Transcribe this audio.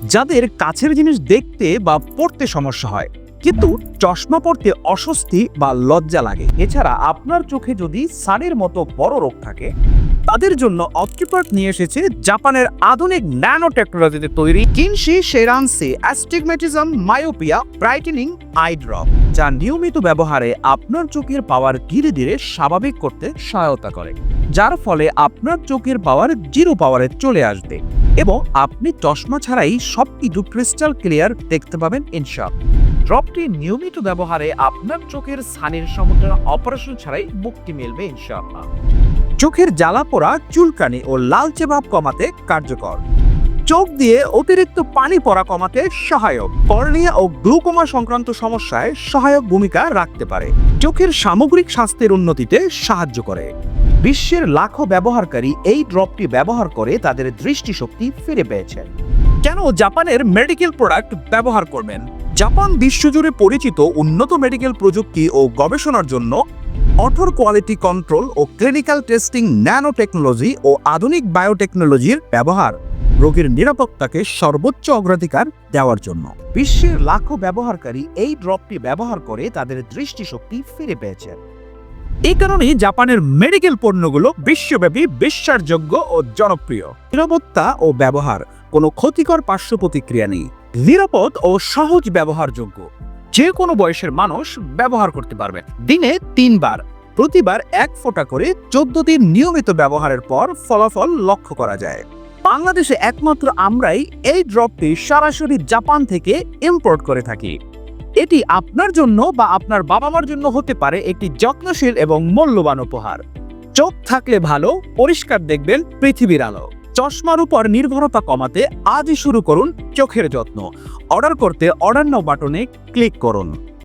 যাদের কাছের জিনিস দেখতে বা পড়তে সমস্যা হয়, কিন্তু চশমা পরতে অস্বস্তি বা লজ্জা লাগে। এছাড়া আপনার চোখে যদি সানের মতো বড় রোগ থাকে, তাদের জন্য অপটিপার্ট নিয়ে এসেছে জাপানের আধুনিক ন্যানো টেকনোলজিতে তৈরি কিনশি সেরানসি astigmatism myopia brightening eye drop, যা নিয়মিত ব্যবহারে আপনার চোখের পাওয়ার ধীরে ধীরে স্বাভাবিক করতে সহায়তা করে, যার ফলে আপনার চোখের পাওয়ার জিরো পাওয়ারে চলে আসবে এবং আপনি চশমা ছাড়াই সবকিছু ক্রিস্টাল ক্লিয়ার দেখতে পাবেন ইনশাআল্লাহ। ড্রপটি নিয়মিত ব্যবহারে আপনার চোখের ছানির সমস্যা অপারেশন ছাড়াই মুক্তি মিলবে ইনশাআল্লাহ। চোখের জ্বালা পোড়া, চুলকানি ও লালচে ভাব কমাতে কার্যকর। চোখ দিয়ে অতিরিক্ত পানি পড়া কমাতে সহায়ক। কর্নিয়া ও গ্লুকোমা সংক্রান্ত সমস্যায় সহায়ক ভূমিকা রাখতে পারে। চোখের সামগ্রিক স্বাস্থ্যের উন্নতিতে সাহায্য করে। বিশ্বের লাখো ব্যবহারকারী এই ড্রপটি ব্যবহার করে তাদের দৃষ্টিশক্তি ফিরে পেয়েছেন। কেন জাপানের মেডিকেল প্রোডাক্ট ব্যবহার করবেন? জাপান বিশ্বজুড়ে পরিচিত উন্নত মেডিকেল প্রযুক্তি ও গবেষণার জন্য অথর কোয়ালিটি কন্ট্রোল ও ক্লিনিক্যাল টেস্টিং, ন্যানো টেকনোলজি ও আধুনিক বায়োটেকনোলজির ব্যবহার রোগীর নিরাপত্তাকে সর্বোচ্চ অগ্রাধিকার দেওয়ার জন্য। বিশ্বের লাখো ব্যবহারকারী এই ড্রপটি ব্যবহার করে তাদের দৃষ্টিশক্তি ফিরে পেয়েছেন। এই কারণেই জাপানের মেডিকেল পণ্যগুলো বিশ্বব্যাপী বিশ্বাসযোগ্য ও জনপ্রিয়। নিরাপত্তা ও ব্যবহার, কোনো ক্ষতিকর পার্শ্ব প্রতিক্রিয়া নেই। নিরাপদ ও সহজ ব্যবহারযোগ্য, যে কোনো বয়সের মানুষ ব্যবহার করতে পারবে। দিনে 3 বার, প্রতিবার 1 ফোঁটা করে 14 দিন নিয়মিত ব্যবহারের পর ফলাফল লক্ষ্য করা যায়। বাংলাদেশে একমাত্র আমরাই এই ড্রপটি সরাসরি জাপান থেকে ইম্পোর্ট করে থাকি। এটি আপনার জন্য বা আপনার বাবা মার জন্য হতে পারে একটি যত্নশীল এবং মূল্যবান উপহার। চোখ থাকলে ভালো, পরিষ্কার দেখবেন পৃথিবীর আলো। চশমার উপর নির্ভরতা কমাতে আজই শুরু করুন চোখের যত্ন। অর্ডার করতে অর্ডার নাও বাটনে ক্লিক করুন।